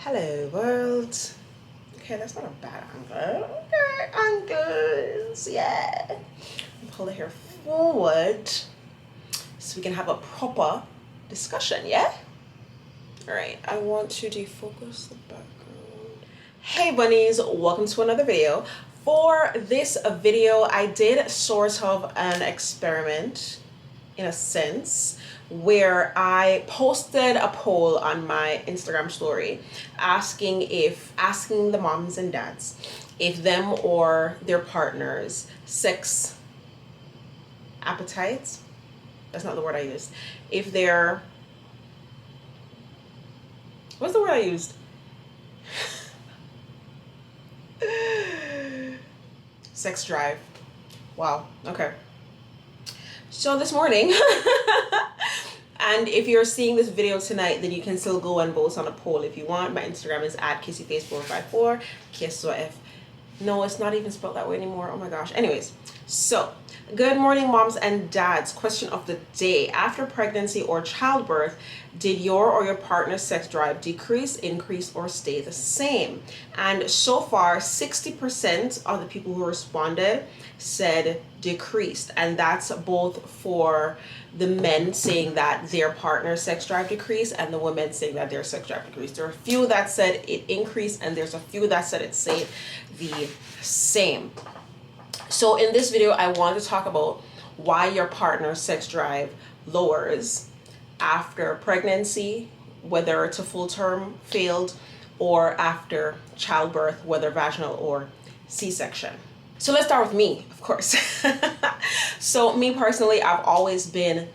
Hello world. Okay, that's not a bad angle. Okay, angles, yeah. Pull the hair forward so we can have a proper discussion, yeah? All right, I want to defocus the background. Hey bunnies, welcome to another video. For this video, I did sort of an experiment in a sense where I posted a poll on my Instagram story asking the moms and dads if them or their partners sex appetites, that's not the word I used, if their, what's the word I used? Sex drive. Wow, okay. So this morning, and if you're seeing this video tonight, then you can still go and vote on a poll if you want. My Instagram is at TheFourFiveFour. No, it's not even spelled that way anymore. Oh my gosh. Anyways, so good morning, moms and dads. Question of the day: after pregnancy or childbirth, did your or your partner's sex drive decrease, increase, or stay the same? And so far, 60% of the people who responded said decreased, and that's both for the men saying that their partner's sex drive decreased and the women saying that their sex drive decreased. There are a few that said it increased and there's a few that said it stayed the same. So in this video, I want to talk about why your partner's sex drive lowers after pregnancy, whether it's a full term failed, or after childbirth, whether vaginal or C-section. So let's start with me, of course. So me personally, I've always been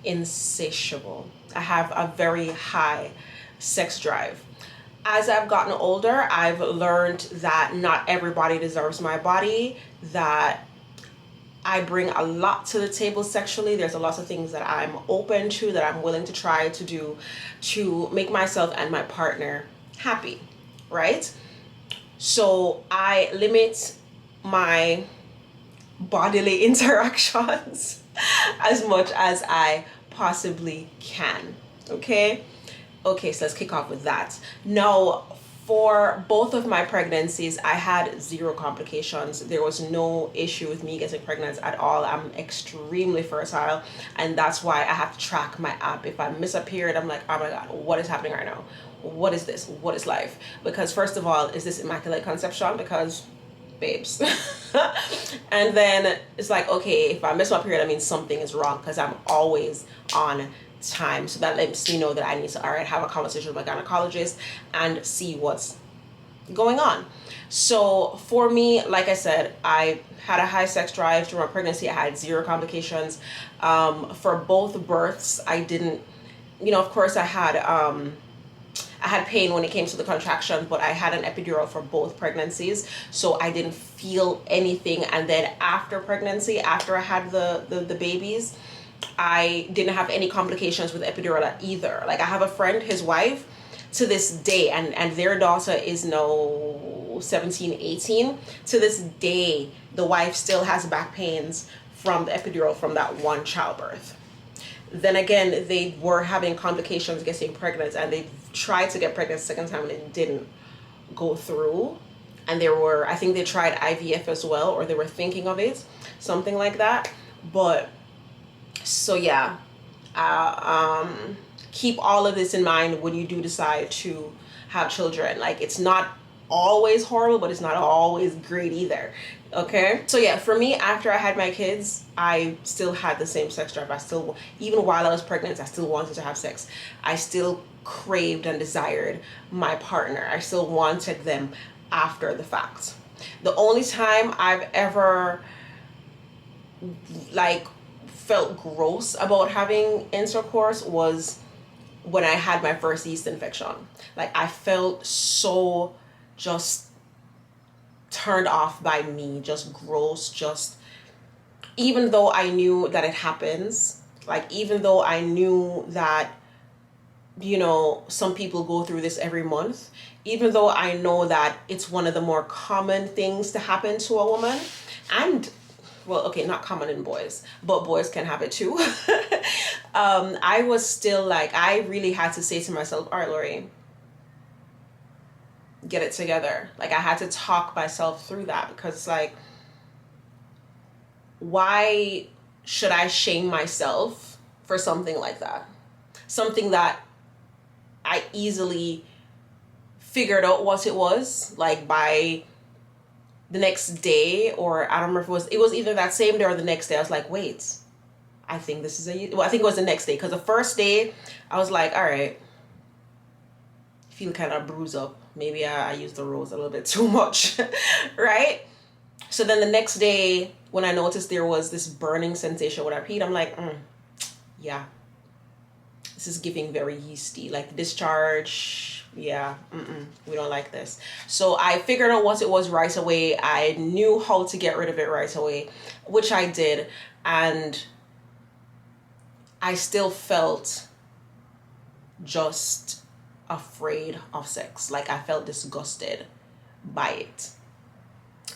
insatiable. I have a very high sex drive. As I've gotten older, I've learned that not everybody deserves my body, that I bring a lot to the table sexually. There's a lot of things that I'm open to, that I'm willing to try to do to make myself and my partner happy, right? So I limit my bodily interactions as much as I possibly can. Okay, so let's kick off with that. Now, for both of my pregnancies, I had zero complications. There was no issue with me getting pregnant at all. I'm extremely fertile, and that's why I have to track my app. If I miss a period, I'm like, oh my god, what is happening right now? What is this? What is life? Because first of all, is this immaculate conception? Because babes. And then it's like, okay, if I miss my period, I mean something is wrong, because I'm always on time. So that lets me know that I need to, all right, have a conversation with my gynecologist and see what's going on. So for me, like I said, I had a high sex drive during my pregnancy. I had zero complications. For both births, I didn't, of course I had pain when it came to the contraction, but I had an epidural for both pregnancies, so I didn't feel anything. And then after pregnancy, after I had the babies, I didn't have any complications with epidural either. Like, I have a friend, his wife, to this day, and their daughter is now 17, 18. To this day, the wife still has back pains from the epidural from that one childbirth. Then again, they were having complications getting pregnant, and they tried to get pregnant a second time and it didn't go through. And I think they tried IVF as well, or they were thinking of it, something like that. But so yeah, keep all of this in mind when you do decide to have children. Like, it's not always horrible, but it's not always great either. Okay, so yeah, for me, after I had my kids, I still had the same sex drive. Even while I was pregnant, I still wanted to have sex. I still craved and desired my partner. I still wanted them after the fact. The only time I've ever felt gross about having intercourse was when I had my first yeast infection. Like, I felt so just turned off by me, just gross, just, even though I knew that it happens, like, even though I knew that, some people go through this every month, even though I know that it's one of the more common things to happen to a woman, and well, okay, not common in boys, but boys can have it too. I was still like, I really had to say to myself, all right, Lori, get it together. Like I had to talk myself through that, because it's like, why should I shame myself for something like that? Something that I easily figured out what it was, like by the next day, or I don't remember if it was either that same day or the next day. I was like, wait, I think this is I think it was the next day, because the first day I was like, all right, feel kind of bruised up. Maybe I used the rose a little bit too much, right? So then the next day, when I noticed there was this burning sensation when I peed, I'm like, yeah, this is giving very yeasty, like discharge. Yeah, we don't like this. So I figured out what it was right away. I knew how to get rid of it right away, which I did. And I still felt just afraid of sex. Like I felt disgusted by it.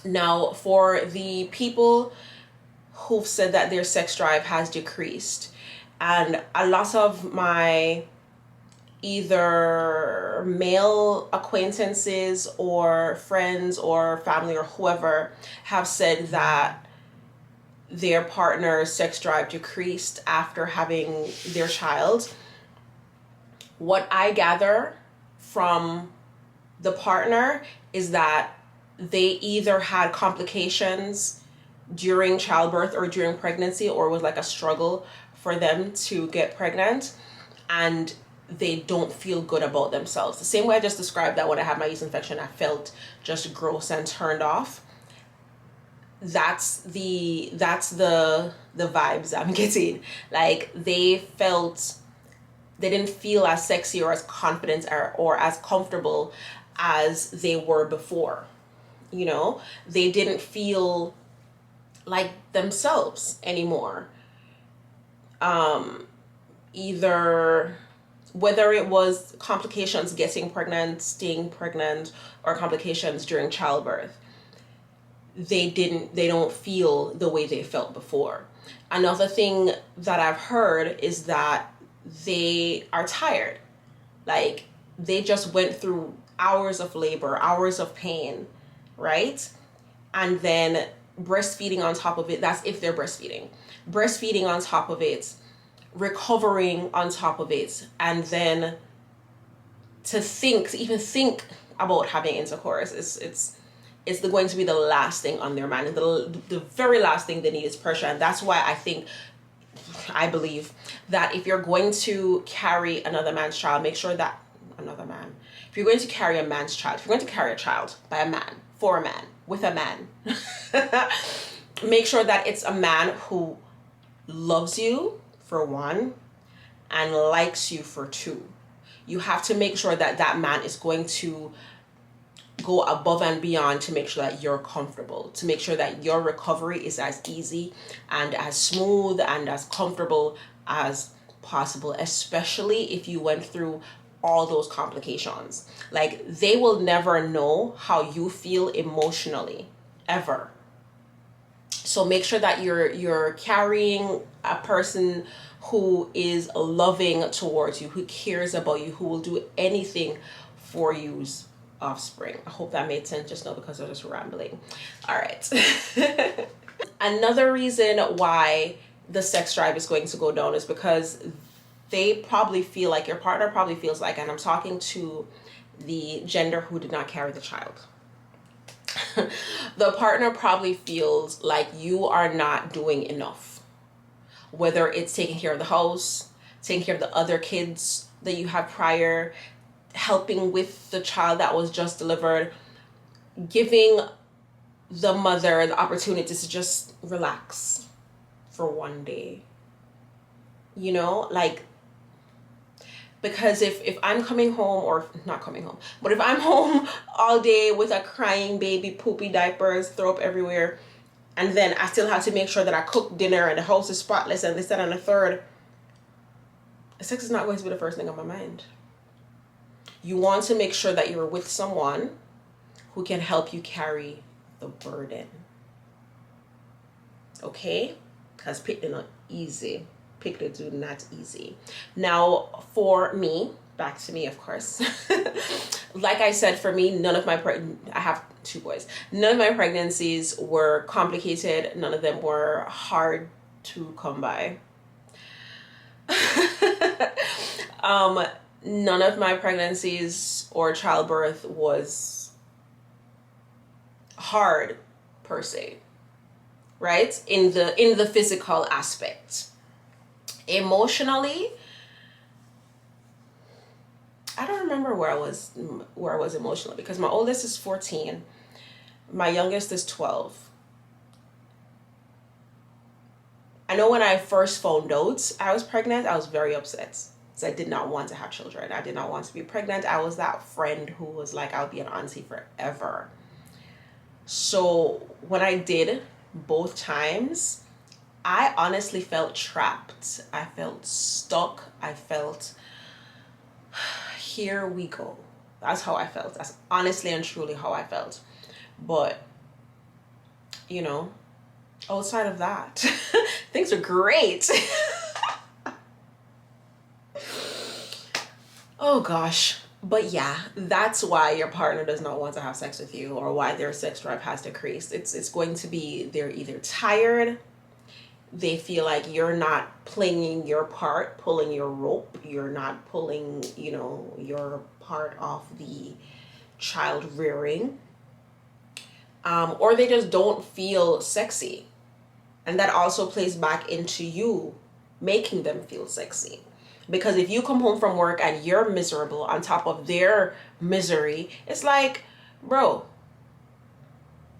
Now, for the people who've said that their sex drive has decreased, and a lot of my either male acquaintances or friends or family or whoever have said that their partner's sex drive decreased after having their child, what I gather from the partner is that they either had complications during childbirth or during pregnancy, or it was like a struggle for them to get pregnant, and they don't feel good about themselves. The same way I just described that when I had my yeast infection, I felt just gross and turned off. That's the vibes I'm getting. Like they didn't feel as sexy or as confident or as comfortable as they were before. You know, they didn't feel like themselves anymore. Either whether it was complications getting pregnant, staying pregnant, or complications during childbirth, they don't feel the way they felt before. Another thing that I've heard is that they are tired. Like they just went through hours of labor, hours of pain, right? And then breastfeeding on top of it. That's if they're breastfeeding. Breastfeeding on top of it, recovering on top of it, and then to even think about having intercourse, it's going to be the last thing on their mind. The very last thing they need is pressure. And that's why I believe that if you're going to carry another man's child, make sure that if you're going to carry a man's child, if you're going to carry a child by a man, for a man, with a man, make sure that it's a man who loves you, for one, and likes you, for two. You have to make sure that that man is going to go above and beyond to make sure that you're comfortable, to make sure that your recovery is as easy and as smooth and as comfortable as possible, especially if you went through all those complications. Like they will never know how you feel emotionally, ever. So make sure that you're carrying a person who is loving towards you, who cares about you, who will do anything for you's offspring. I hope that made sense just now because I was just rambling. All right. Another reason why the sex drive is going to go down is because they probably feel like, your partner probably feels like, and I'm talking to the gender who did not carry the child, the partner probably feels like you are not doing enough. Whether it's taking care of the house, taking care of the other kids that you have prior, helping with the child that was just delivered, giving the mother the opportunity to just relax for one day. You know, like, because if I'm coming home, or not coming home, but if I'm home all day with a crying baby, poopy diapers, throw up everywhere, and then I still have to make sure that I cook dinner and the house is spotless and this, that, and the third, sex is not going to be the first thing on my mind. You want to make sure that you're with someone who can help you carry the burden. Okay? Because it's not easy. Pick the do not easy. Now, for me, back to me, of course. Like I said, for me, I have 2 boys. None of my pregnancies were complicated. None of them were hard to come by. None of my pregnancies or childbirth was hard per se, right? In the physical aspect. Emotionally, I don't remember where I was emotionally, because my oldest is 14, my youngest is 12. I know when I first found out I was pregnant, I was very upset. So I did not want to have children. I did not want to be pregnant. I was that friend who was like, I'll be an auntie forever. So when I did both times, I honestly felt trapped. I felt stuck. I felt, here we go. That's how I felt. That's honestly and truly how I felt. But, you know, outside of that, things are great. Oh gosh. But yeah, that's why your partner does not want to have sex with you, or why their sex drive has decreased. It's going to be, they're either tired, they feel like you're not playing your part, pulling your rope, you're not pulling, you know, your part of the child rearing, or they just don't feel sexy. And that also plays back into you making them feel sexy. Because if you come home from work and you're miserable on top of their misery, it's like, bro,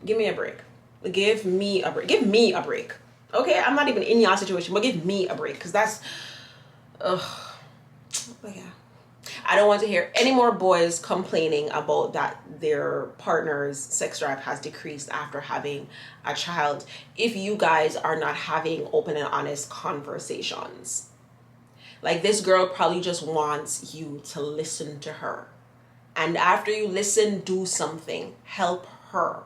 give me a break. Give me a break. Give me a break. Okay? I'm not even in your situation, but give me a break. Because that's, ugh. But yeah. I don't want to hear any more boys complaining about that their partner's sex drive has decreased after having a child, if you guys are not having open and honest conversations. Like, this girl probably just wants you to listen to her. And after you listen, do something. Help her.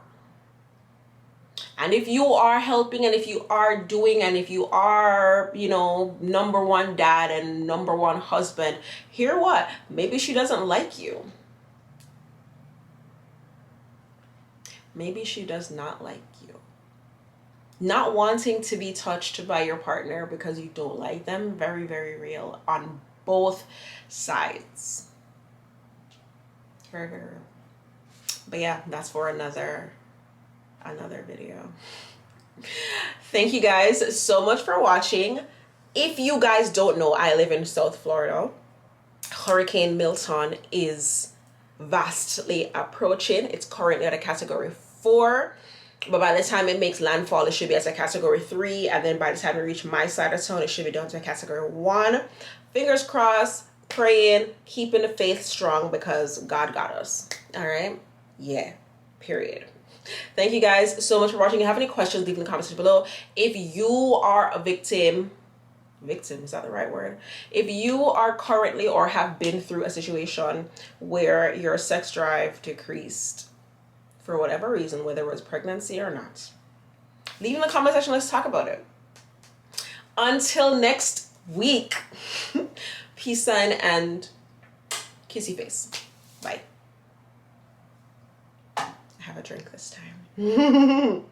And if you are helping, and if you are doing, and if you are, you know, number one dad and number one husband, hear what? Maybe she doesn't like you. Maybe she does not like you. Not wanting to be touched by your partner because you don't like them, very, very real on both sides. Very, very real. But yeah, that's for another video. Thank you guys so much for watching. If you guys don't know, I live in South Florida. Hurricane Milton is vastly approaching. It's currently at a category 4. But by the time it makes landfall, it should be at a category 3. And then by the time we reach my side of town, it should be down to a category 1. Fingers crossed, praying, keeping the faith strong, because God got us. All right? Yeah. Period. Thank you guys so much for watching. If you have any questions, leave in the comments below. If you are a victim, is that the right word? If you are currently or have been through a situation where your sex drive decreased, for whatever reason, whether it was pregnancy or not, leave in the comment section. Let's talk about it. Until next week, peace, sign, and kissy face. Bye. I have a drink this time.